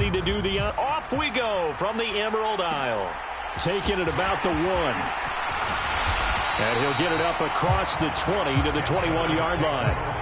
ready to do the off we go from the Emerald Isle. Taking it about the 1. And he'll get it up across the 20 to the 21-yard line.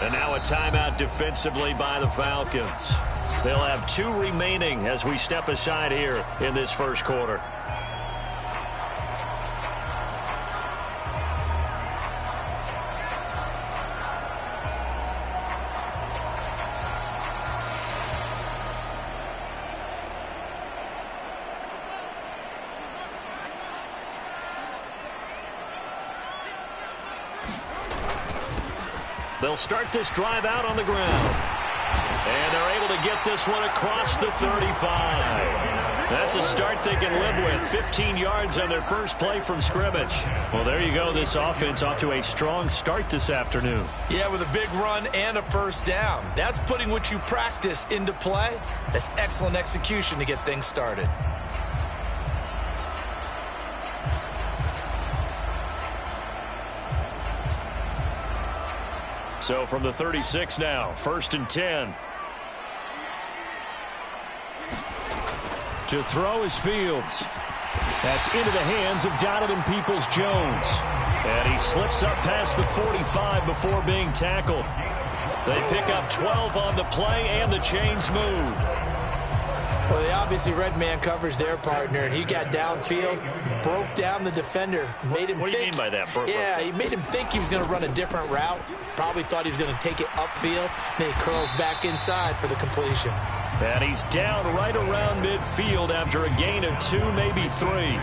And now a timeout defensively by the Falcons. They'll have 2 remaining as we step aside here in this first quarter. They'll start this drive out on the ground. And they're able to get this one across the 35. That's a start they can live with. 15 yards on their first play from scrimmage. Well, there you go. This offense off to a strong start this afternoon. Yeah, with a big run and a first down. That's putting what you practice into play. That's excellent execution to get things started. So from the 36 now, 1st and 10. To throw is Fields. That's into the hands of Donovan Peoples-Jones. And he slips up past the 45 before being tackled. They pick up 12 on the play, and the chains move. Well, they obviously red man covers their partner, and he got downfield, broke down the defender, made him What do you mean by that? Yeah, he made him think he was going to run a different route. Probably thought he was going to take it upfield. Then he curls back inside for the completion. And he's down right around midfield after a gain of 2, maybe 3.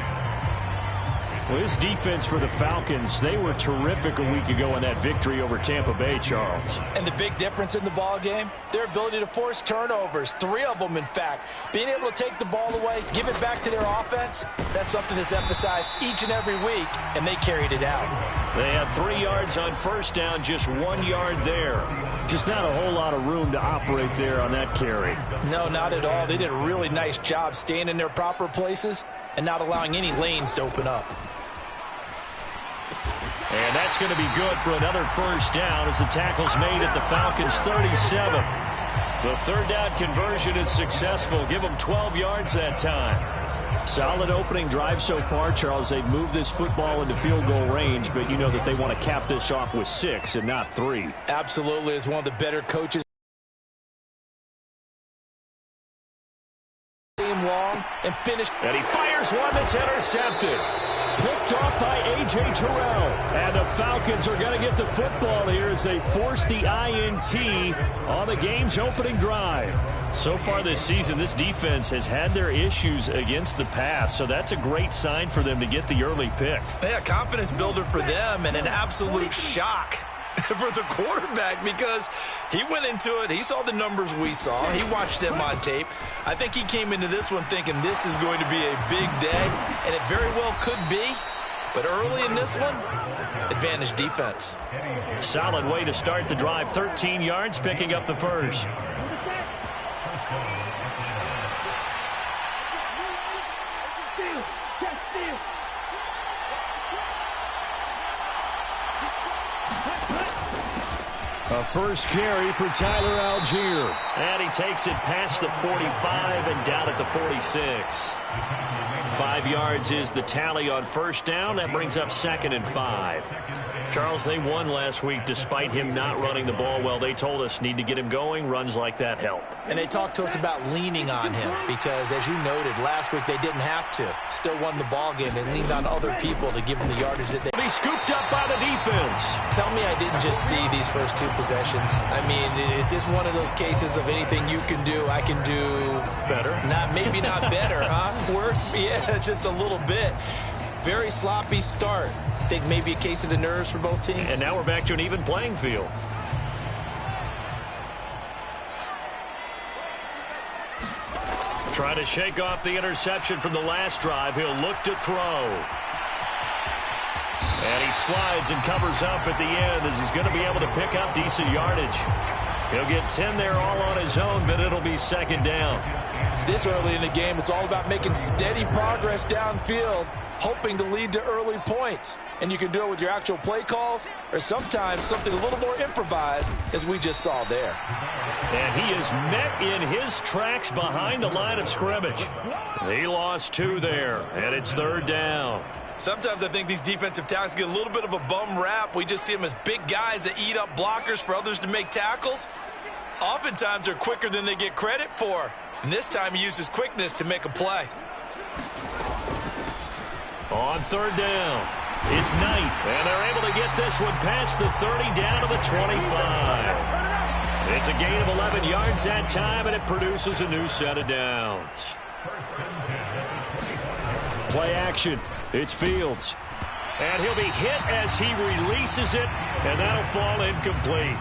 Well, this defense for the Falcons, they were terrific a week ago in that victory over Tampa Bay, Charles. And the big difference in the ball game, their ability to force turnovers, 3 of them, in fact. Being able to take the ball away, give it back to their offense, that's something that's emphasized each and every week, and they carried it out. They had 3 yards on first down, just 1 yard there. Just not a whole lot of room to operate there on that carry. No, not at all. They did a really nice job staying in their proper places and not allowing any lanes to open up. And that's going to be good for another first down as the tackle's made at the Falcons' 37. The 3rd down conversion is successful. Give them 12 yards that time. Solid opening drive so far, Charles. They've moved this football into field goal range, but you know that they want to cap this off with 6 and not 3. Absolutely. It's one of the better coaches. Long and finished. And he fires one that's intercepted. Picked off by A.J. Terrell. And the Falcons are going to get the football here as they force the INT on the game's opening drive. So far this season, this defense has had their issues against the pass, so that's a great sign for them to get the early pick. Yeah, confidence builder for them and an absolute shock for the quarterback because he went into it. He saw the numbers we saw. He watched them on tape. I think he came into this one thinking this is going to be a big day, and it very well could be. But early in this one, advantage defense. Solid way to start the drive. 13 yards, picking up the first. A first carry for Tyler Algier. And he takes it past the 45 and down at the 46. 5 yards is the tally on first down. That brings up 2nd and 5. Charles, they won last week despite him not running the ball well. They told us need to get him going. Runs like that help. And they talked to us about leaning on him because, as you noted, last week they didn't have to. Still won the ball game. They leaned on other people to give them the yardage that they... Be scooped up by the defense. Tell me I didn't just see these first 2 possessions. I mean, is this one of those cases of anything you can do, I can do... better? Maybe not better, huh? Worse? Yeah, just a little bit. Very sloppy start. I think maybe a case of the nerves for both teams. And now we're back to an even playing field. Trying to shake off the interception from the last drive. He'll look to throw. And he slides and covers up at the end as he's going to be able to pick up decent yardage. He'll get 10 there all on his own, but it'll be second down. This early in the game, it's all about making steady progress downfield, hoping to lead to early points. And you can do it with your actual play calls or sometimes something a little more improvised, as we just saw there. And he is met in his tracks behind the line of scrimmage. He lost 2 there, and it's third down. Sometimes I think these defensive tackles get a little bit of a bum rap. We just see them as big guys that eat up blockers for others to make tackles. Oftentimes they're quicker than they get credit for. And this time he uses quickness to make a play. On third down, it's Knight. And they're able to get this one past the 30 down to the 25. It's a gain of 11 yards that time, and it produces a new set of downs. Play action. It's Fields. And he'll be hit as he releases it, and that'll fall incomplete.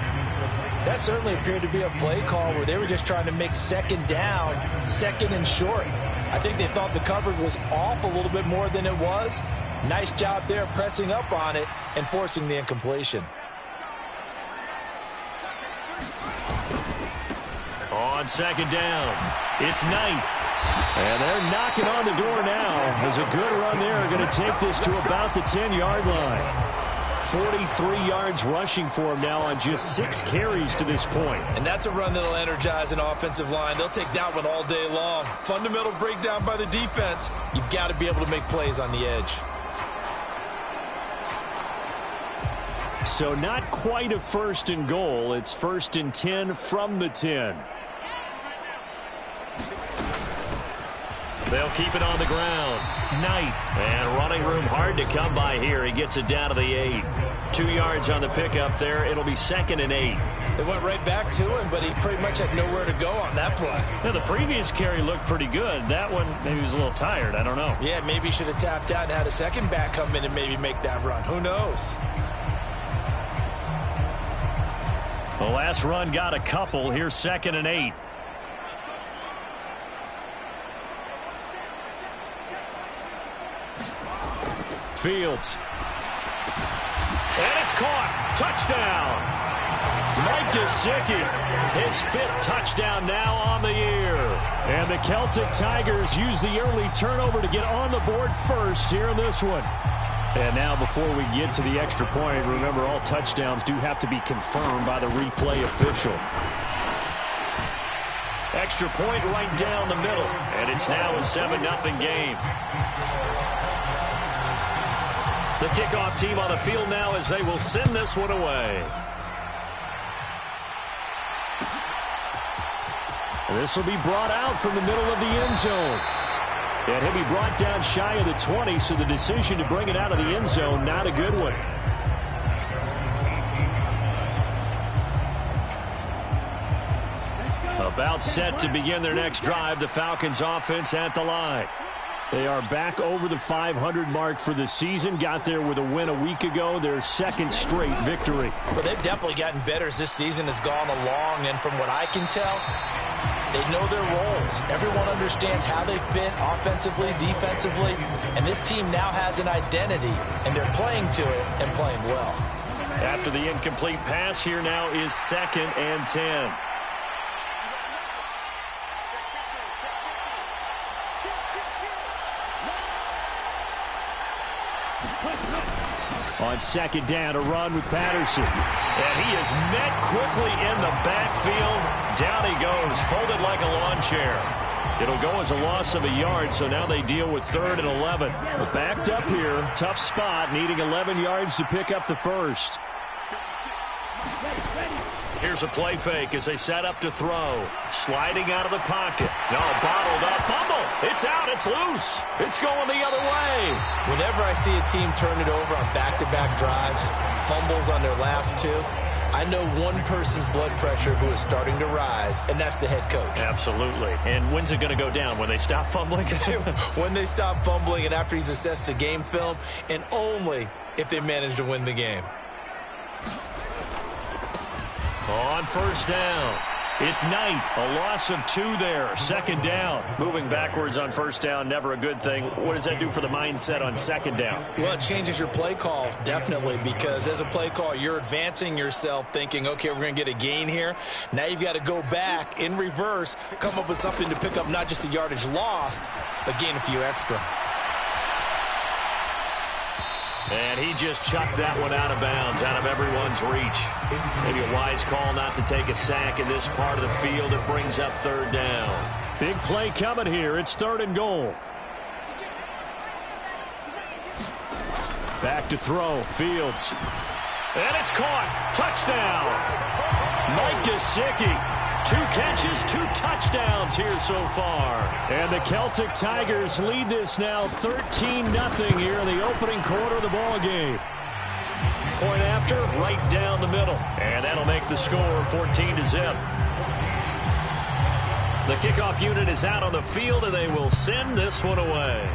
That certainly appeared to be a play call where they were just trying to make second down, second and short. I think they thought the coverage was off a little bit more than it was. Nice job there pressing up on it and forcing the incompletion. On second down, it's Knight. And they're knocking on the door now as a good run there going to take this to about the 10-yard line. 43 yards rushing for him now on just 6 carries to this point. And that's a run that'll energize an offensive line. They'll take that one all day long. Fundamental breakdown by the defense. You've got to be able to make plays on the edge. So not quite a first and goal. It's first and 10 from the 10. They'll keep it on the ground. Knight. And running room hard to come by here. He gets it down to the 8. 2 yards on the pickup there. It'll be second and 8. They went right back to him, but he pretty much had nowhere to go on that play. Now, the previous carry looked pretty good. That one, maybe he was a little tired. I don't know. Yeah, maybe he should have tapped out and had a second back come in and maybe make that run. Who knows? The last run got a couple. Here's second and 8. Fields. And it's caught. Touchdown. Mike Gesicki, his 5th touchdown now on the year. And the Celtic Tigers use the early turnover to get on the board first here in this one. And now before we get to the extra point, remember all touchdowns do have to be confirmed by the replay official. Extra point right down the middle. And it's now a 7-0 game. The kickoff team on the field now as they will send this one away. This will be brought out from the middle of the end zone. And he'll be brought down shy of the 20, so the decision to bring it out of the end zone, not a good one. About set to begin their next drive, the Falcons offense at the line. They are back over the 500 mark for the season. Got there with a win a week ago, their 2nd straight victory. Well, they've definitely gotten better as this season has gone along, and from what I can tell, they know their roles. Everyone understands how they fit offensively, defensively, and this team now has an identity, and they're playing to it and playing well. After the incomplete pass, here now is second and 10. On second down, a run with Patterson. And he is met quickly in the backfield. Down he goes, folded like a lawn chair. It'll go as a loss of a yard, so now they deal with 3rd and 11. Well, backed up here, tough spot, needing 11 yards to pick up the first. Here's a play fake as they set up to throw. Sliding out of the pocket. No, bottled up. Fumble. It's out. It's loose. It's going the other way. Whenever I see a team turn it over on back-to-back drives, fumbles on their last 2, I know one person's blood pressure who is starting to rise, and that's the head coach. Absolutely. And when's it going to go down? When they stop fumbling? When they stop fumbling and after he's assessed the game film, and only if they manage to win the game. On first down, It's Knight, a loss of 2 there, second down. Moving backwards on first down, never a good thing. What does that do for the mindset on second down? Well, it changes your play call, definitely, because as a play call, you're advancing yourself thinking, okay, we're going to get a gain here. Now you've got to go back in reverse, come up with something to pick up not just the yardage lost, but gain a few extra. And he just chucked that one out of bounds, out of everyone's reach. Maybe a wise call not to take a sack in this part of the field. It brings up third down. Big play coming here. It's 3rd and goal. Back to throw. Fields. And it's caught. Touchdown. Mike Gesicki. 2 catches, 2 touchdowns here so far. And the Celtic Tigers lead this now 13-0 here in the opening quarter of the ball game. Point after, right down the middle. And that'll make the score 14-0. The kickoff unit is out on the field, and they will send this one away.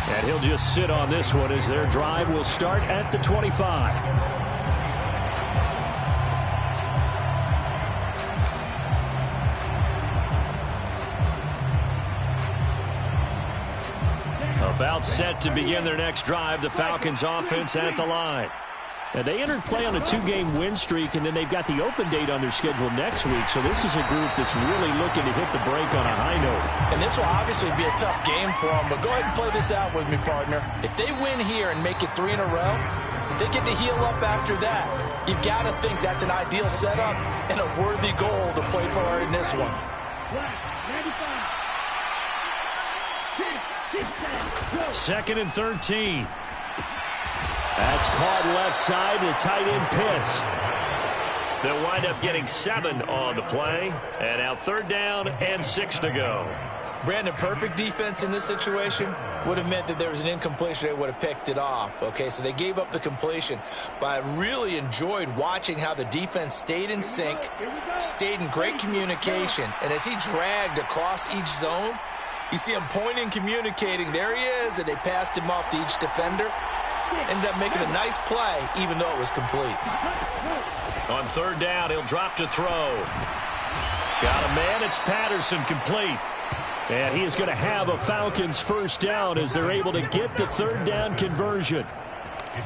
And he'll just sit on this one as their drive will start at the 25. About set to begin their next drive, the Falcons offense at the line. And they entered play on a 2-game win streak, and then they've got the open date on their schedule next week. So this is a group that's really looking to hit the break on a high note. And this will obviously be a tough game for them, but go ahead and play this out with me, partner. If they win here and make it 3 in a row, they get to heal up after that. You've got to think that's an ideal setup and a worthy goal to play for in this one. 2nd and 13. That's caught left side to tight end Pitts. They'll wind up getting 7 on the play. And now 3rd down and 6 to go. Brandon, perfect defense in this situation would have meant that there was an incompletion. They would have picked it off. Okay, so they gave up the completion. But I really enjoyed watching how the defense stayed in sync, stayed in great communication. And as he dragged across each zone, you see him pointing, communicating. There he is, and they passed him off to each defender. Ended up making a nice play, even though it was complete. On 3rd down, he'll drop to throw. Got a man. It's Patterson, complete. And he is going to have a Falcons first down as they're able to get the 3rd down conversion.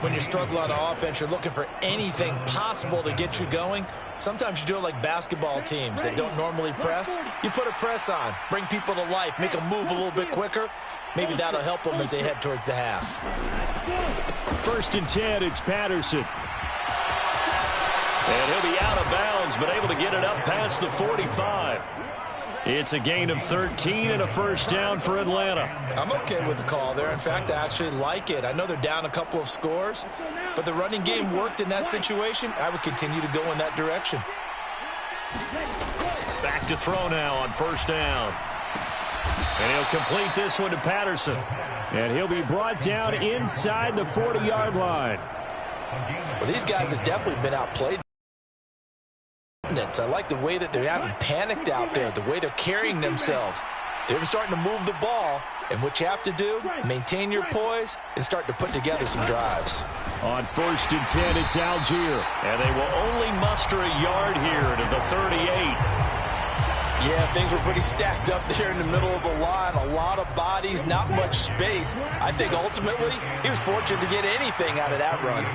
When you struggle on offense, you're looking for anything possible to get you going. Sometimes you do it like basketball teams that don't normally press. You put a press on, bring people to life, make them move a little bit quicker. Maybe that'll help them as they head towards the half. 1st and 10, it's Patterson. And he'll be out of bounds, but able to get it up past the 45. It's a gain of 13 and a first down for Atlanta. I'm okay with the call there. In fact, I actually like it. I know they're down a couple of scores, but the running game worked in that situation. I would continue to go in that direction. Back to throw now on 1st down. And he'll complete this one to Patterson. And he'll be brought down inside the 40-yard line. Well, these guys have definitely been outplayed. I like the way that they haven't panicked out there, the way they're carrying themselves. They're starting to move the ball, and what you have to do, maintain your poise and start to put together some drives. On 1st and 10, it's Algier, and they will only muster a yard here to the 38. Yeah, things were pretty stacked up there in the middle of the line. A lot of bodies, not much space. I think ultimately he was fortunate to get anything out of that run.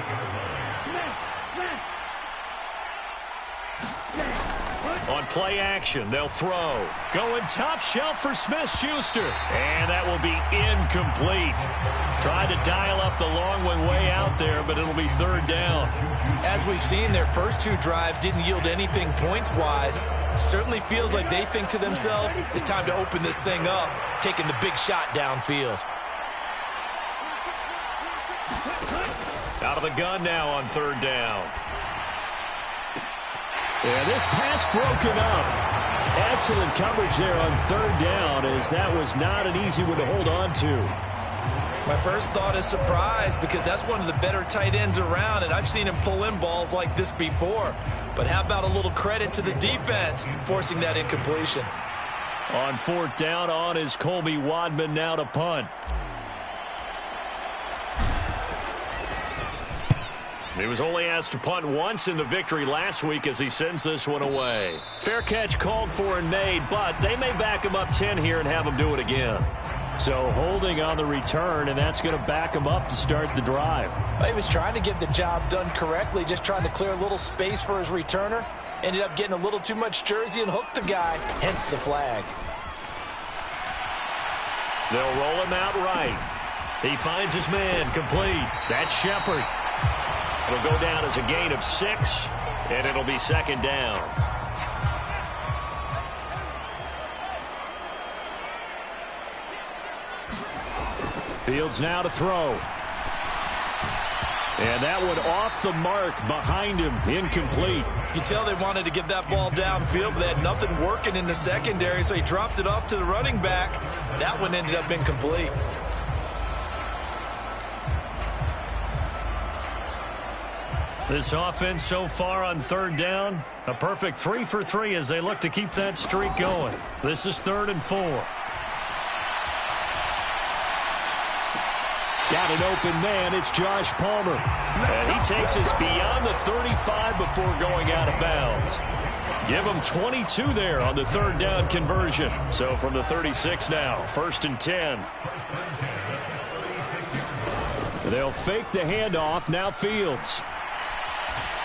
On play action, they'll throw. Going top shelf for Smith-Schuster. And that will be incomplete. Tried to dial up the long way out there, but it'll be 3rd down. As we've seen, their first 2 drives didn't yield anything points-wise. Certainly feels like they think to themselves, it's time to open this thing up, taking the big shot downfield. Out of the gun now on 3rd down. Yeah, this pass broken up. Excellent coverage there on 3rd down, as that was not an easy one to hold on to. My first thought is surprise, because that's one of the better tight ends around, and I've seen him pull in balls like this before. But how about a little credit to the defense forcing that incompletion? On 4th down, on is Colby Wadman now to punt. He was only asked to punt once in the victory last week as he sends this one away. Fair catch called for and made, but they may back him up 10 here and have him do it again. So holding on the return, and that's going to back him up to start the drive. He was trying to get the job done correctly, just trying to clear a little space for his returner. Ended up getting a little too much jersey and hooked the guy, hence the flag. They'll roll him out right. He finds his man complete. That's Shepard. It'll go down as a gain of 6, and it'll be second down. Fields now to throw. And that one off the mark behind him, incomplete. You can tell they wanted to get that ball downfield, but they had nothing working in the secondary, so he dropped it off to the running back. That one ended up incomplete. This offense so far on third down, a perfect 3 for 3 as they look to keep that streak going. This is 3rd and 4. Got an open man. It's Josh Palmer. And he takes us beyond the 35 before going out of bounds. Give him 22 there on the 3rd down conversion. So from the 36 now, 1st and 10. They'll fake the handoff. Now Fields.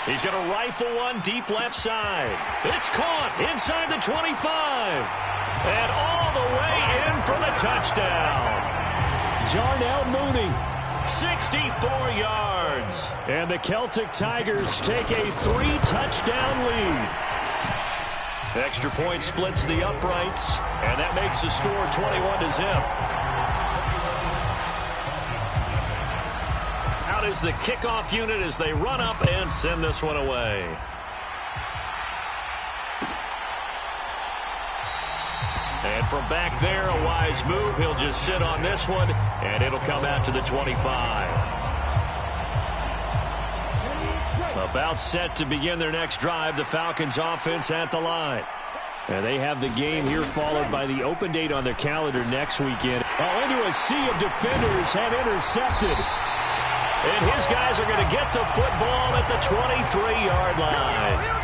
He's going to rifle one deep left side. It's caught inside the 25. And all the way in for the touchdown. Darnell Mooney, 64 yards. And the Celtic Tigers take a 3-touchdown lead. Extra point splits the uprights, and that makes the score 21-0. Out is the kickoff unit as they run up and send this one away. And from back there, a wise move. He'll just sit on this one, and it'll come out to the 25. About set to begin their next drive, the Falcons offense at the line. And they have the game here followed by the open date on their calendar next weekend. Oh, into a sea of defenders and intercepted. And his guys are going to get the football at the 23-yard line.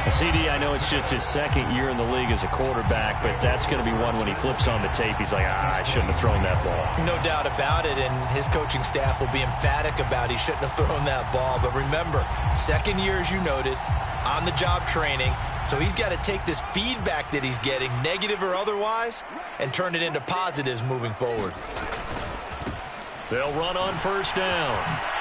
CD, I know it's just his 2nd year in the league as a quarterback, but that's going to be one when he flips on the tape, he's like, I shouldn't have thrown that ball. No doubt about it, and his coaching staff will be emphatic about he shouldn't have thrown that ball. But remember, 2nd year, as you noted, on-the-job training, so he's got to take this feedback that he's getting, negative or otherwise, and turn it into positives moving forward. They'll run on 1st down.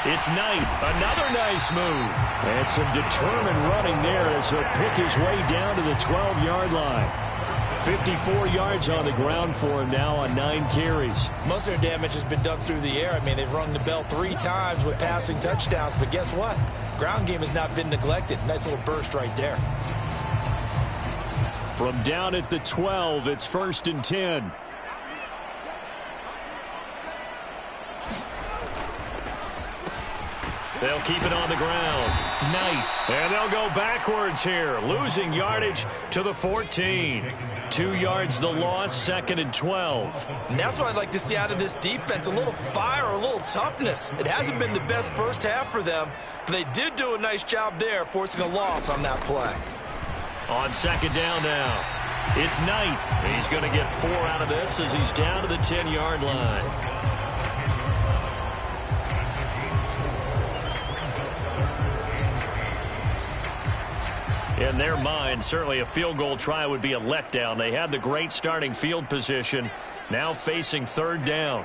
It's Knight. Another nice move. And some determined running there as he'll pick his way down to the 12-yard line. 54 yards on the ground for him now on 9 carries. Most of their damage has been done through the air. I mean, they've rung the bell 3 times with passing touchdowns. But guess what? Ground game has not been neglected. Nice little burst right there. From down at the 12, it's 1st and 10. They'll keep it on the ground. Knight. And they'll go backwards here, losing yardage to the 14. 2 yards the loss, 2nd and 12. And that's what I'd like to see out of this defense, a little fire, a little toughness. It hasn't been the best first half for them, but they did do a nice job there, forcing a loss on that play. On 2nd down now, it's Knight. He's going to get 4 out of this as he's down to the 10-yard line. In their mind, certainly a field goal try would be a letdown. They had the great starting field position, now facing 3rd down.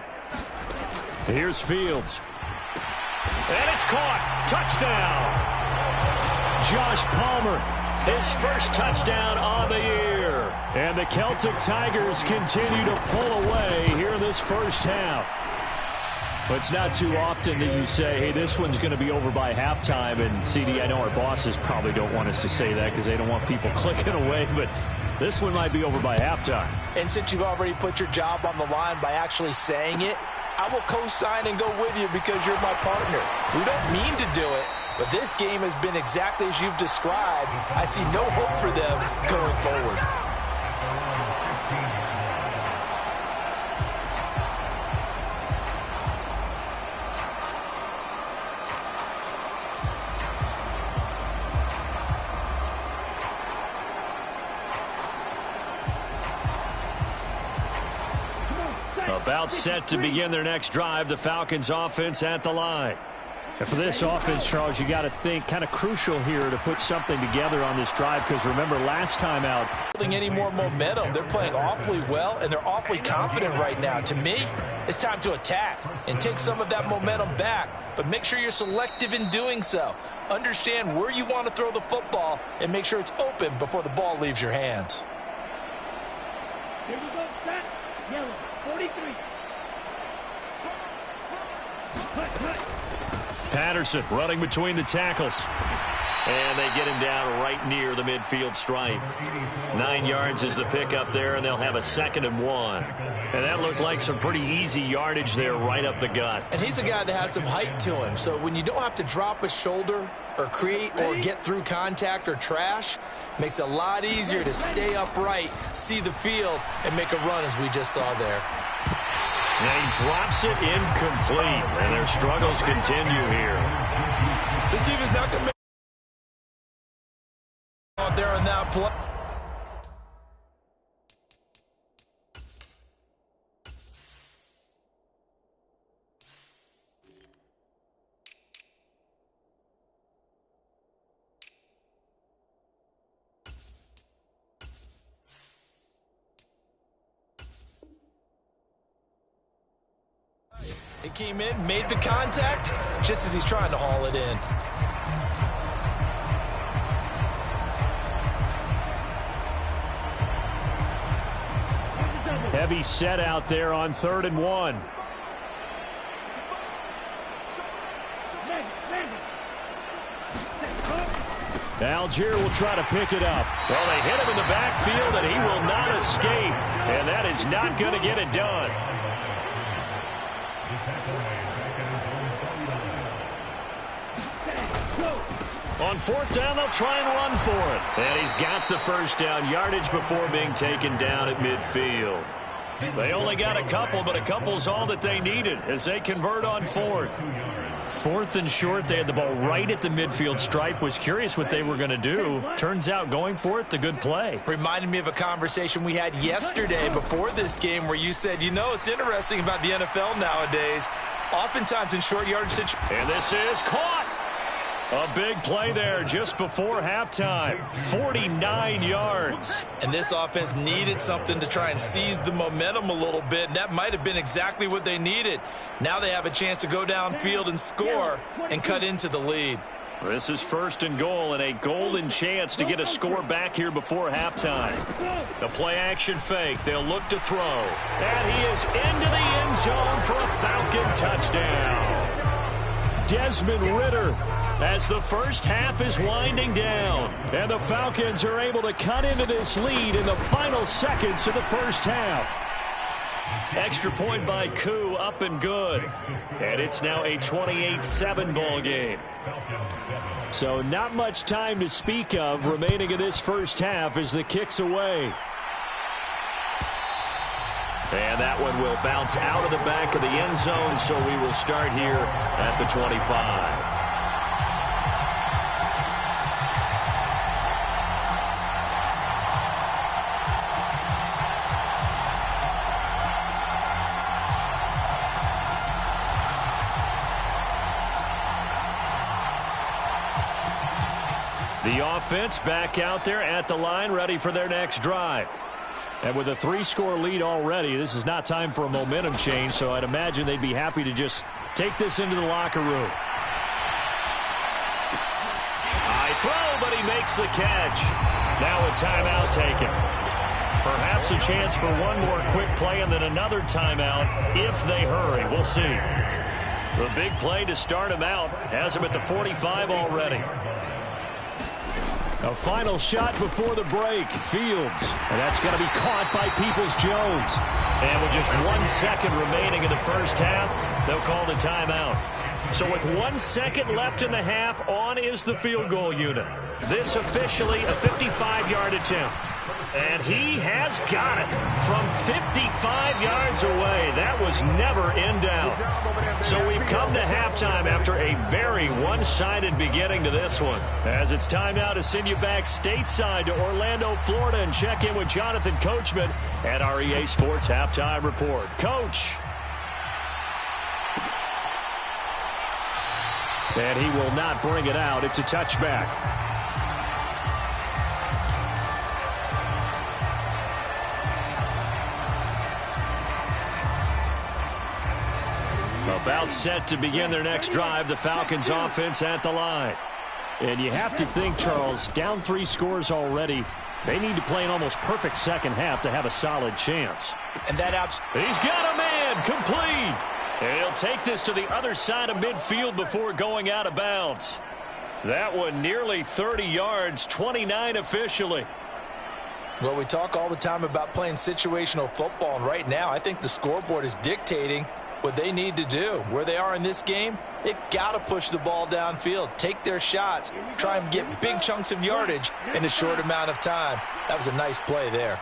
Here's Fields. And it's caught. Touchdown. Josh Palmer, his first touchdown on the year. And the Celtic Tigers continue to pull away here in this first half. But it's not too often that you say, hey, this one's going to be over by halftime. And, CD, I know our bosses probably don't want us to say that because they don't want people clicking away. But this one might be over by halftime. And since you've already put your job on the line by actually saying it, I will co-sign and go with you because you're my partner. We don't mean to do it, but this game has been exactly as you've described. I see no hope for them going forward. About set to begin their next drive. The Falcons offense at the line. And for this offense, Charles, you got to think kind of crucial here to put something together on this drive, because remember last time out, building any more momentum. They're playing awfully well, and they're awfully confident right now. To me, it's time to attack and take some of that momentum back, but make sure you're selective in doing so. Understand where you want to throw the football and make sure it's open before the ball leaves your hands. Here we go, set, yellow, 43. Patterson running between the tackles. And they get him down right near the midfield stripe. 9 yards is the pickup there, and they'll have a 2nd and 1. And that looked like some pretty easy yardage there right up the gut. And he's a guy that has some height to him, so when you don't have to drop a shoulder or create or get through contact or trash, makes it a lot easier to stay upright, see the field, and make a run as we just saw there. And he drops it incomplete, and their struggles continue here. This team is not going to make out there on that play. He came in, made the contact, just as he's trying to haul it in. heavy set out there on 3rd and 1. Algier will try to pick it up. Well, they hit him in the backfield, and he will not escape. And that is not going to get it done. On 4th down, they'll try and run for it. And he's got the 1st down yardage before being taken down at midfield. They only got a couple, but a couple's all that they needed as they convert on 4th. 4th and short, they had the ball right at the midfield stripe. Was curious what they were going to do. Turns out going for it, the good play. Reminded me of a conversation we had yesterday before this game where you said, you know, it's interesting about the NFL nowadays. Oftentimes in short yardage situations. And this is caught. A big play there just before halftime. 49 yards. And this offense needed something to try and seize the momentum a little bit, and that might have been exactly what they needed. Now they have a chance to go downfield and score and cut into the lead. This is 1st and goal, and a golden chance to get a score back here before halftime. The play-action fake. They'll look to throw. And he is into the end zone for a Falcon touchdown. Desmond Ridder, as the first half is winding down. And the Falcons are able to cut into this lead in the final seconds of the first half. Extra point by Koo, up and good. And it's now a 28-7 ball game. So not much time to speak of remaining in this first half as the kick's away. And that one will bounce out of the back of the end zone, so we will start here at the 25. The offense back out there at the line, ready for their next drive. And with a 3-score lead already, this is not time for a momentum change, so I'd imagine they'd be happy to just take this into the locker room. High throw, but he makes the catch. Now a timeout taken. Perhaps a chance for one more quick play and then another timeout if they hurry. We'll see. The big play to start him out has him at the 45 already. A final shot before the break. Fields. And that's going to be caught by Peoples-Jones. And with just 1 second remaining in the first half, they'll call the timeout. So with 1 second left in the half, on is the field goal unit. This officially a 55-yard attempt. And he has got it from 55 yards away. That was never in doubt. So we've come to halftime after a very one-sided beginning to this one. As it's time now to send you back stateside to Orlando, Florida, and check in with Jonathan Coachman at our EA Sports Halftime Report. Coach. And he will not bring it out. It's a touchback. About set to begin their next drive, the Falcons offense at the line. And you have to think, Charles, down 3 scores already. They need to play an almost perfect second half to have a solid chance. And that he's got a man complete. And he'll take this to the other side of midfield before going out of bounds. That one nearly 30 yards, 29 officially. Well, we talk all the time about playing situational football, and right now I think the scoreboard is dictating what they need to do. Where they are in this game, they've got to push the ball downfield, take their shots, try and get big chunks of yardage in a short amount of time. That was a nice play there.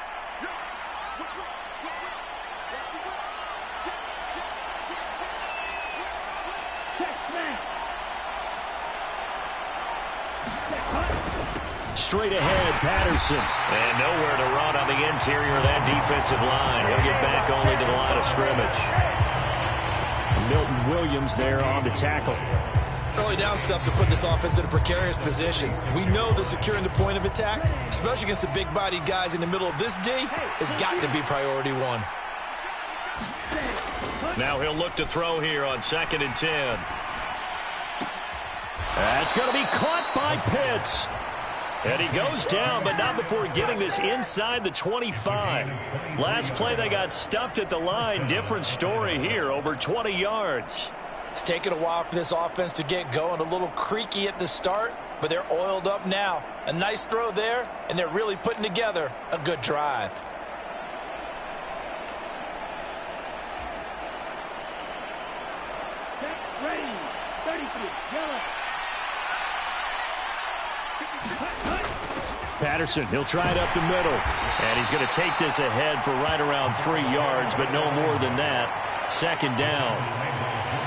Straight ahead, Patterson. And nowhere to run on the interior of that defensive line. He'll get back only to the line of scrimmage. Milton Williams there on the tackle. Early down stuff to put this offense in a precarious position. We know that securing the point of attack, especially against the big-bodied guys in the middle of this D, has got to be priority one. Now he'll look to throw here on 2nd and 10. That's going to be caught by Pitts. And he goes down, but not before getting this inside the 25. Last play, they got stuffed at the line. Different story here, over 20 yards. It's taken a while for this offense to get going. A little creaky at the start, but they're oiled up now. A nice throw there, and they're really putting together a good drive. Ready. 33. Yellow. Patterson, he'll try it up the middle. And he's going to take this ahead for right around 3 yards, but no more than that. 2nd down.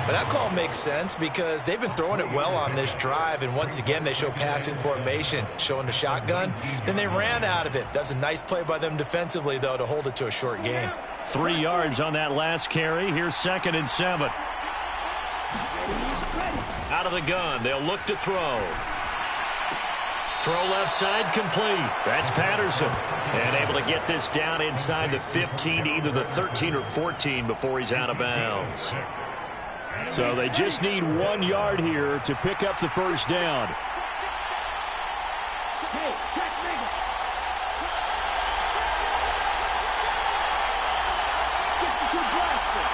But that call makes sense because they've been throwing it well on this drive, and once again they show passing formation, showing the shotgun. Then they ran out of it. That's a nice play by them defensively, though, to hold it to a short gain. 3 yards on that last carry. Here's 2nd and 7. Out of the gun. They'll look to throw. Throw left side complete. That's Patterson. And able to get this down inside the 15, either the 13 or 14 before he's out of bounds. So they just need 1 yard here to pick up the first down. Hey, check nigga. Get the good blaster.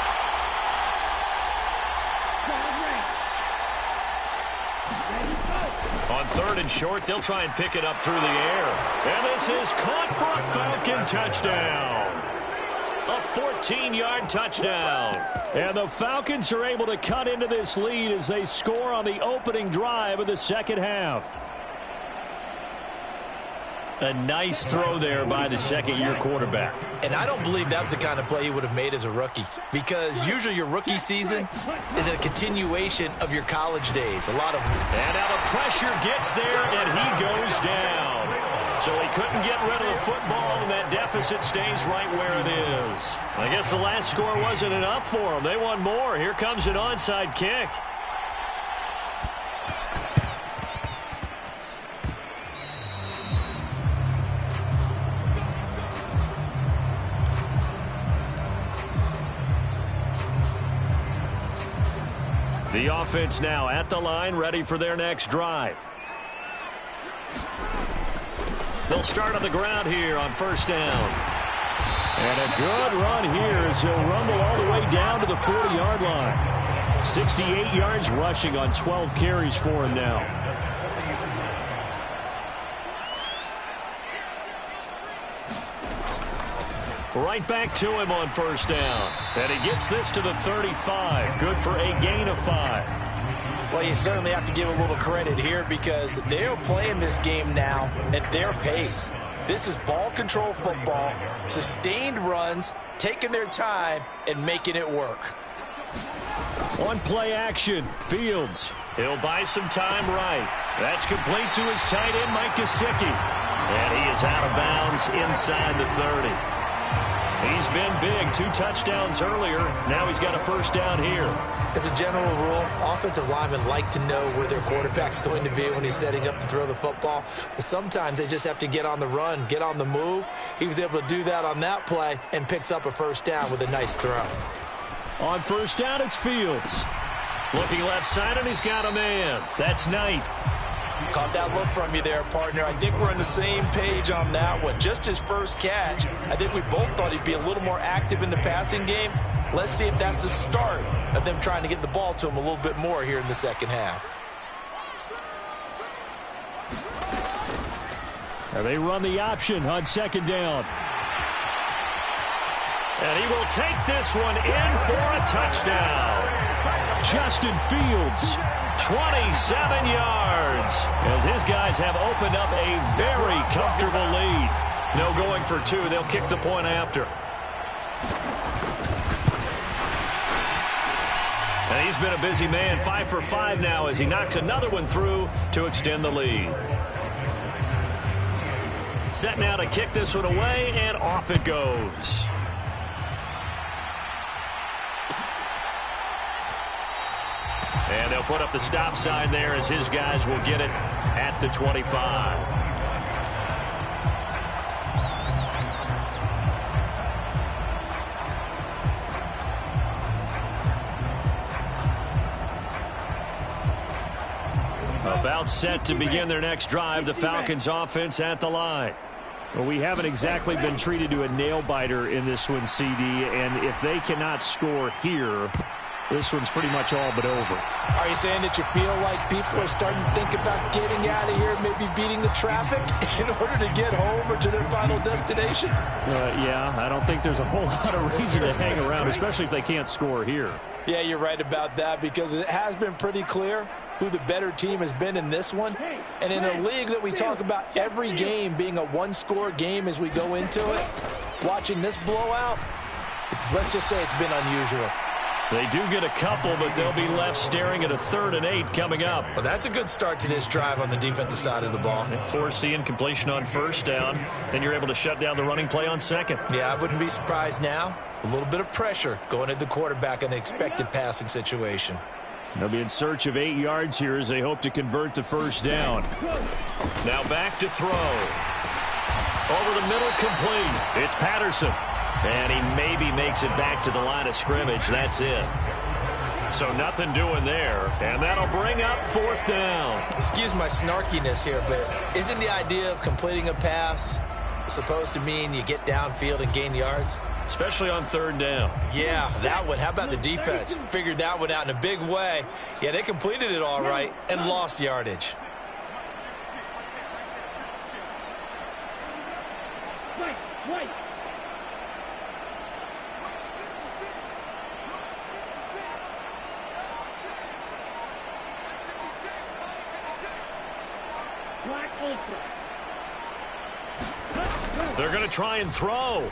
On 3rd and short, they'll try and pick it up through the air. And this is caught for a Falcon touchdown. A 14-yard touchdown. And the Falcons are able to cut into this lead as they score on the opening drive of the second half. A nice throw there by the second-year quarterback. And I don't believe that was the kind of play he would have made as a rookie, because usually your rookie season is a continuation of your college days. And now the pressure gets there, and he goes down. So he couldn't get rid of the football, and that deficit stays right where it is. I guess the last score wasn't enough for them. They want more. Here comes an onside kick. The offense now at the line, ready for their next drive. They'll start on the ground here on 1st down. And a good run here as he'll rumble all the way down to the 40-yard line. 68 yards rushing on 12 carries for him now. Right back to him on 1st down. And he gets this to the 35. Good for a gain of 5. Well, you certainly have to give a little credit here because they're playing this game now at their pace. This is ball control football, sustained runs, taking their time, and making it work. On play action, Fields. He'll buy some time right. That's complete to his tight end, Mike Gesicki. And he is out of bounds inside the 30. He's been big. 2 touchdowns earlier. Now he's got a first down here. As a general rule, offensive linemen like to know where their quarterback's going to be when he's setting up to throw the football. But sometimes they just have to get on the run, get on the move. He was able to do that on that play and picks up a first down with a nice throw. On first down, it's Fields. Looking left side, and he's got a man. That's Knight. Caught that look from you there, partner. I think we're on the same page on that one. Just his first catch. I think we both thought he'd be a little more active in the passing game. Let's see if that's the start of them trying to get the ball to him a little bit more here in the second half. Now they run the option on second down. And he will take this one in for a touchdown. Justin Fields. 27 yards. As his guys have opened up a very comfortable lead. No going for 2. They'll kick the point after. And he's been a busy man. 5 for 5 now as he knocks another one through to extend the lead. Set now to kick this one away, and off it goes. And they'll put up the stop sign there as his guys will get it at the 25. About set to begin their next drive, the Falcons offense at the line. Well, we haven't exactly been treated to a nail-biter in this one, CD, and if they cannot score here, this one's pretty much all but over. Are you saying that you feel like people are starting to think about getting out of here, maybe beating the traffic in order to get home or to their final destination? Yeah, I don't think there's a whole lot of reason to hang around, especially if they can't score here. Yeah, you're right about that because it has been pretty clear who the better team has been in this one. And in a league that we talk about every game being a one-score game as we go into it, watching this blowout, let's just say it's been unusual. They do get a couple, but they'll be left staring at a 3rd and 8 coming up. Well, that's a good start to this drive on the defensive side of the ball. Force the incompletion on first down. Then you're able to shut down the running play on second. Yeah, I wouldn't be surprised now. A little bit of pressure going at the quarterback in the expected passing situation. They'll be in search of 8 yards here as they hope to convert the first down. Now back to throw. Over the middle, complete. It's Patterson. And he maybe makes it back to the line of scrimmage. That's it. So nothing doing there. And that'll bring up 4th down. Excuse my snarkiness here, but isn't the idea of completing a pass supposed to mean you get downfield and gain yards? Especially on 3rd down. Yeah, that one. How about the defense? Figured that one out in a big way. Yeah, they completed it all right and lost yardage. Wait. They're going to try and throw.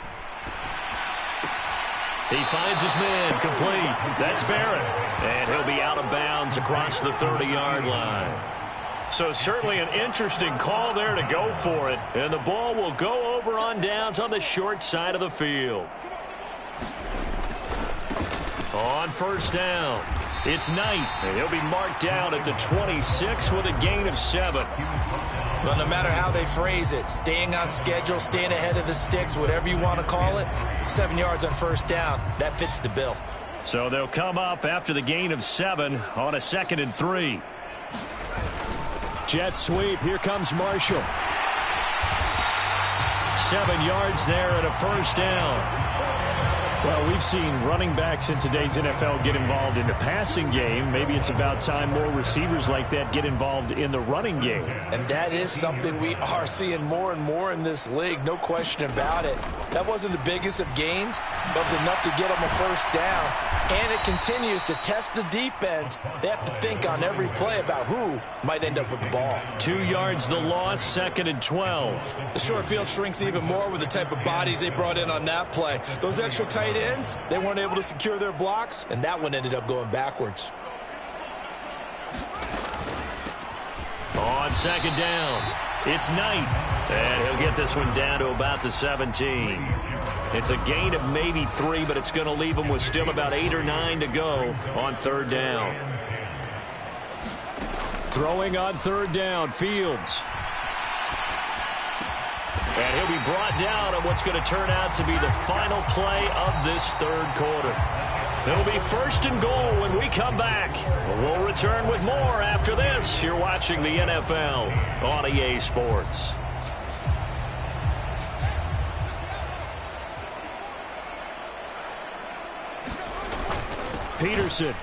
He finds his man, complete. That's Barrett. And he'll be out of bounds across the 30-yard line. So certainly an interesting call there to go for it. And the ball will go over on downs on the short side of the field. On first down, it's Knight. And he'll be marked down at the 26 with a gain of 7. Well, no matter how they phrase it, staying on schedule, staying ahead of the sticks, whatever you want to call it, 7 yards on first down, that fits the bill. So they'll come up after the gain of 7 on a 2nd and 3. Jet sweep. Here comes Marshall. 7 yards there and a first down. Well, we've seen running backs in today's NFL get involved in the passing game. Maybe it's about time more receivers like that get involved in the running game. And that is something we are seeing more and more in this league, no question about it. That wasn't the biggest of gains, but it was enough to get them a first down. And it continues to test the defense. They have to think on every play about who might end up with the ball. 2 yards the loss, 2nd and 12. The short field shrinks even more with the type of bodies they brought in on that play. Those extra tight ends, they weren't able to secure their blocks, and that one ended up going backwards. On 2nd down, it's Knight. And he'll get this one down to about the 17. It's a gain of maybe 3, but it's going to leave him with still about 8 or 9 to go on 3rd down. Throwing on 3rd down, Fields. And he'll be brought down on what's going to turn out to be the final play of this 3rd quarter. It'll be 1st and goal when we come back. We'll return with more after this. You're watching the NFL on EA Sports. Peterson.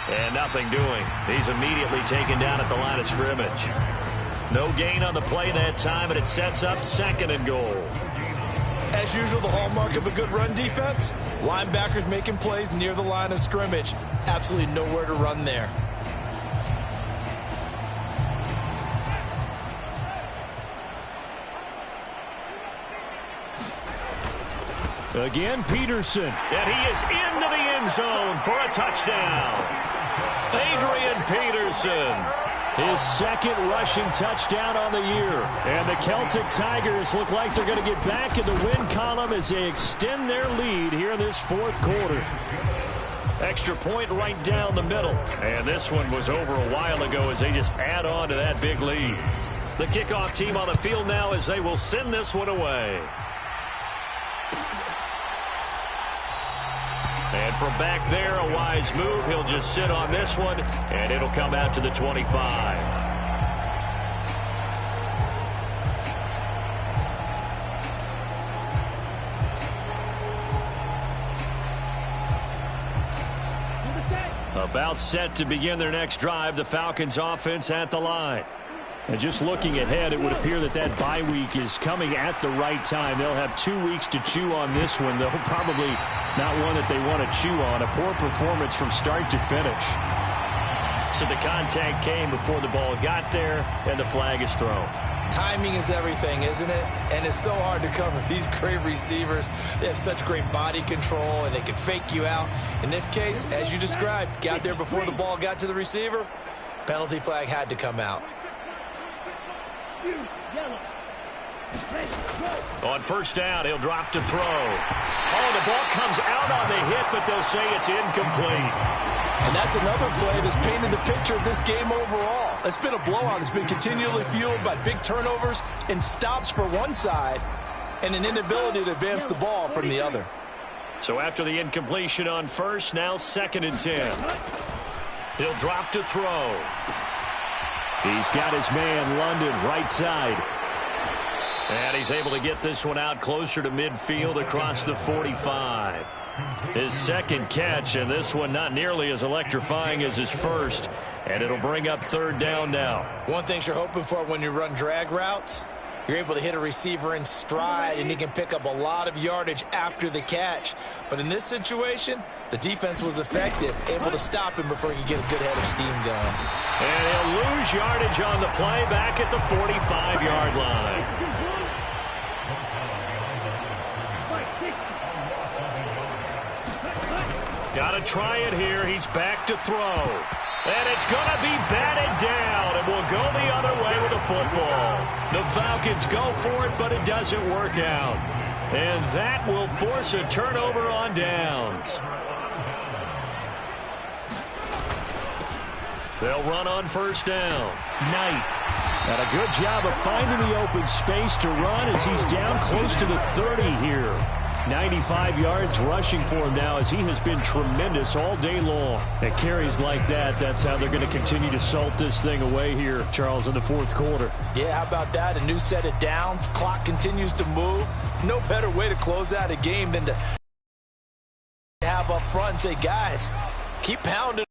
And nothing doing. He's immediately taken down at the line of scrimmage. No gain on the play that time, and it sets up 2nd and goal. As usual, the hallmark of a good run defense, linebackers making plays near the line of scrimmage. Absolutely nowhere to run there. Again, Peterson. And he is into the end zone for a touchdown. Adrian Peterson. His 2nd rushing touchdown on the year. And the Celtic Tigers look like they're going to get back in the win column as they extend their lead here in this 4th quarter. Extra point right down the middle. And this one was over a while ago as they just add on to that big lead. The kickoff team on the field now as they will send this one away. And from back there, a wise move. He'll just sit on this one, and it'll come out to the 25. About set to begin their next drive, the Falcons offense at the line. And just looking ahead, it would appear that that bye week is coming at the right time. They'll have 2 weeks to chew on this one, though probably not one that they want to chew on. A poor performance from start to finish. So the contact came before the ball got there, and the flag is thrown. Timing is everything, isn't it? And it's so hard to cover these great receivers. They have such great body control, and they can fake you out. In this case, as you described, got there before the ball got to the receiver. Penalty flag had to come out. On 1st down, he'll drop to throw. Oh, the ball comes out on the hit, but they'll say it's incomplete. And that's another play that's painted the picture of this game overall. It's been a blowout. It's been continually fueled by big turnovers and stops for one side and an inability to advance the ball from the other. So after the incompletion on 1st, now 2nd and 10. He'll drop to throw. He's got his man, London, right side. And he's able to get this one out closer to midfield across the 45. His 2nd catch, and this one not nearly as electrifying as his 1st. And it'll bring up 3rd down now. One thing you're hoping for when you run drag routes, you're able to hit a receiver in stride, and he can pick up a lot of yardage after the catch. But in this situation, the defense was effective, able to stop him before he could get a good head of steam going. And he'll lose yardage on the play back at the 45-yard line. Got to try it here. He's back to throw. And it's going to be batted down, and we'll go the other way with the football. The Falcons go for it, but it doesn't work out. And that will force a turnover on downs. They'll run on 1st down. Knight. And a good job of finding the open space to run as he's down close to the 30 here. 95 yards rushing for him now as he has been tremendous all day long. And carries like that, that's how they're going to continue to salt this thing away here, Charles, in the 4th quarter. Yeah, how about that? A new set of downs. Clock continues to move. No better way to close out a game than to himself up front and say, guys, keep pounding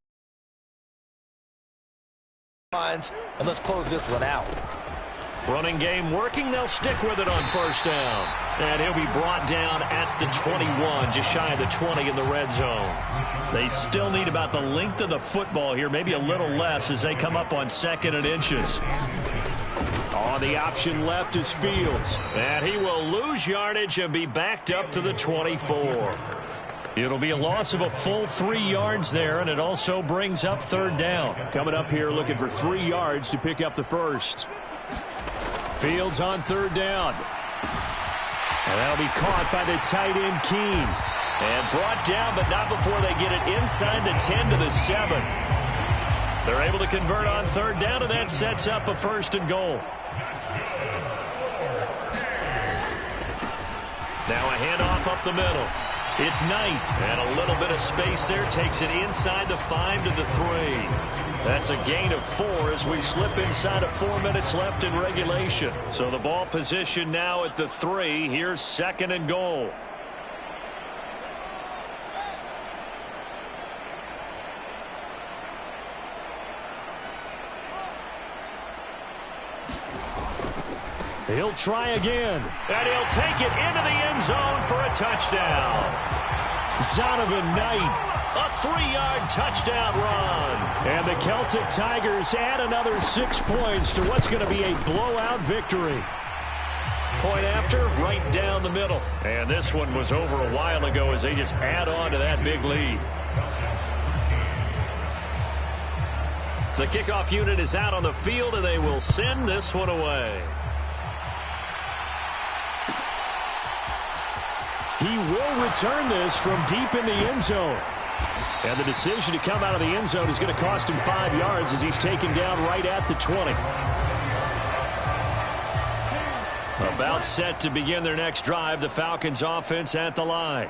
lines and let's close this one out. Running game working. They'll stick with it on first down. And he'll be brought down at the 21, just shy of the 20 in the red zone. They still need about the length of the football here, maybe a little less as they come up on 2nd and inches. On the option left is Fields. And he will lose yardage and be backed up to the 24. It'll be a loss of a full 3 yards there, and it also brings up 3rd down. Coming up here looking for 3 yards to pick up the first. Fields on 3rd down. And that'll be caught by the tight end, Keene. And brought down, but not before they get it inside the 10 to the 7. They're able to convert on 3rd down, and that sets up a 1st and goal. Now a handoff up the middle. It's Knight, and a little bit of space there takes it inside the 5 to the 3. That's a gain of 4 as we slip inside of 4 minutes left in regulation. So the ball position now at the 3. Here's 2nd and goal. He'll try again. And he'll take it into the end zone for a touchdown. Zonovan Knight. A 3-yard touchdown run. And the Celtic Tigers add another 6 points to what's going to be a blowout victory. Point after, right down the middle. And this one was over a while ago as they just add on to that big lead. The kickoff unit is out on the field, and they will send this one away. He will return this from deep in the end zone. And the decision to come out of the end zone is going to cost him 5 yards as he's taken down right at the 20. About set to begin their next drive, the Falcons offense at the line.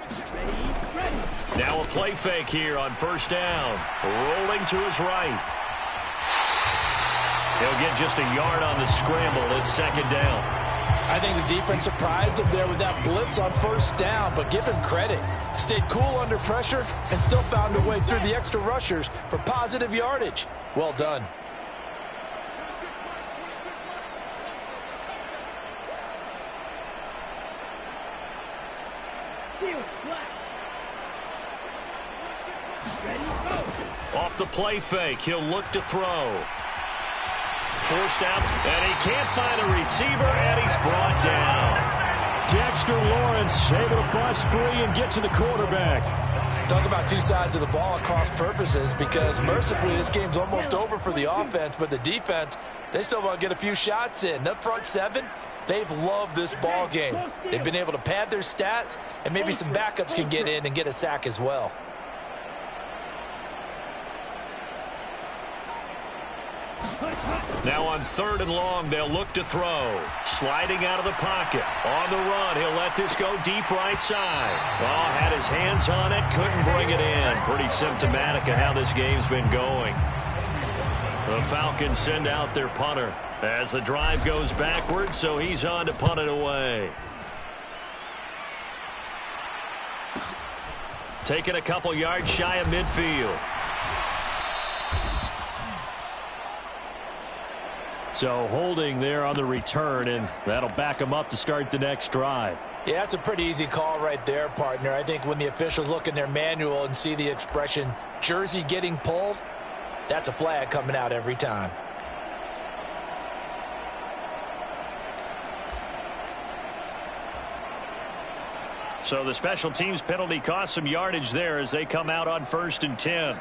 Now a play fake here on 1st down. Rolling to his right. He'll get just a yard on the scramble. It's 2nd down. I think the defense surprised him there with that blitz on 1st down, but give him credit. Stayed cool under pressure and still found a way through the extra rushers for positive yardage. Well done. Off the play fake, he'll look to throw. Forced out, and he can't find a receiver, and he's brought down. Dexter Lawrence able to bust free and get to the quarterback. Talk about two sides of the ball at cross purposes, because mercifully this game's almost over for the offense, but the defense, they still want to get a few shots in. That front 7, they've loved this ball game. They've been able to pad their stats, and maybe some backups can get in and get a sack as well. Now on 3rd and long, they'll look to throw. Sliding out of the pocket. On the run, he'll let this go deep right side. Oh, had his hands on it, couldn't bring it in. Pretty symptomatic of how this game's been going. The Falcons send out their punter as the drive goes backwards, so he's on to punt it away. Taking a couple yards shy of midfield. So holding there on the return, and that'll back them up to start the next drive. Yeah, that's a pretty easy call right there, partner. I think when the officials look in their manual and see the expression jersey getting pulled, that's a flag coming out every time. So the special teams penalty cost some yardage there as they come out on 1st and 10.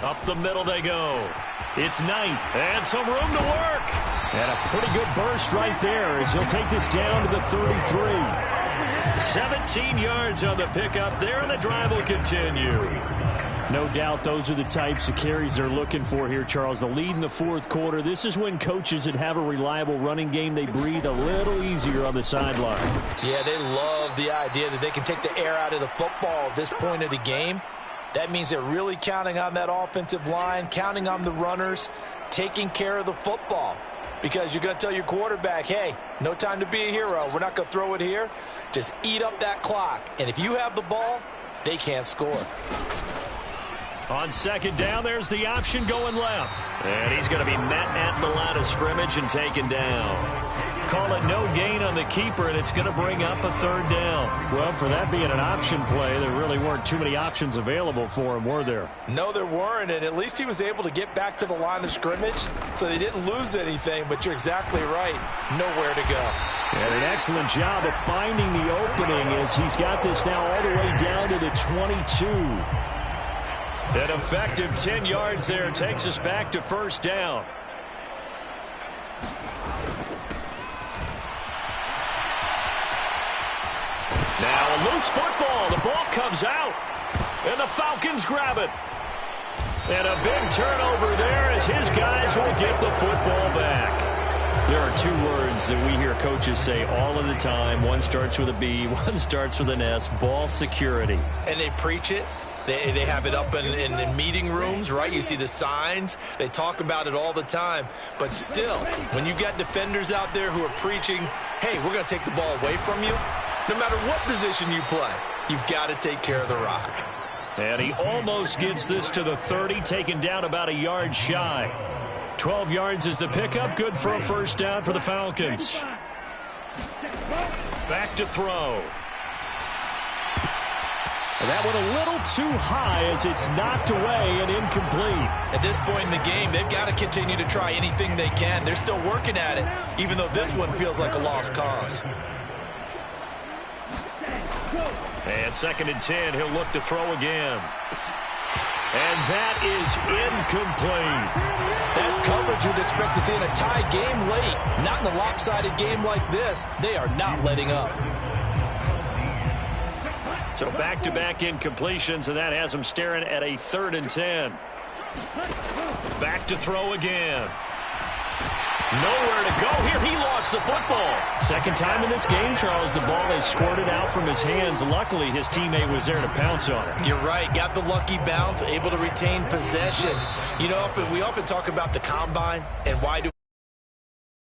Up the middle they go. It's Knight, and some room to work. And a pretty good burst right there as he'll take this down to the 33. 17 yards on the pickup there, and the drive will continue. No doubt those are the types of carries they're looking for here, Charles. The lead in the 4th quarter. This is when coaches that have a reliable running game, they breathe a little easier on the sideline. Yeah, they love the idea that they can take the air out of the football at this point of the game. That means they're really counting on that offensive line, counting on the runners, taking care of the football. because you're going to tell your quarterback, hey, no time to be a hero. We're not going to throw it here. Just eat up that clock. And if you have the ball, they can't score. On second down, there's the option going left. And he's going to be met at the line of scrimmage and taken down. Call it no gain on the keeper, and it's going to bring up a third down. Well, for that being an option play, there really weren't too many options available for him, were there? No, there weren't, and at least he was able to get back to the line of scrimmage, so they didn't lose anything, but you're exactly right. Nowhere to go. And an excellent job of finding the opening as he's got this now all the way down to the 22. An effective 10 yards there takes us back to first down. Now a loose football. The ball comes out. And the Falcons grab it. And a big turnover there as his guys will get the football back. There are two words that we hear coaches say all of the time. One starts with a B, one starts with an S. Ball security. And they preach it. They have it up in meeting rooms, right? You see the signs. They talk about it all the time. But still, when you've got defenders out there who are preaching, hey, we're going to take the ball away from you, no matter what position you play, you've got to take care of the rock. And he almost gets this to the 30, taken down about a yard shy. 12 yards is the pickup. Good for a first down for the Falcons. Back to throw. And that went a little too high as it's knocked away and incomplete. At this point in the game, they've got to continue to try anything they can. They're still working at it, even though this one feels like a lost cause. And second and 10, he'll look to throw again. And that is incomplete. That's coverage you'd expect to see in a tie game late. Not in a lopsided game like this. They are not letting up. So back-to-back incompletions, and that has them staring at a 3rd and 10. Back to throw again. Nowhere to go here. He lost the football. Second time in this game, Charles, the ball is squirted out from his hands. Luckily, his teammate was there to pounce on it. You're right. Got the lucky bounce, able to retain possession. You know, we often talk about the combine and why do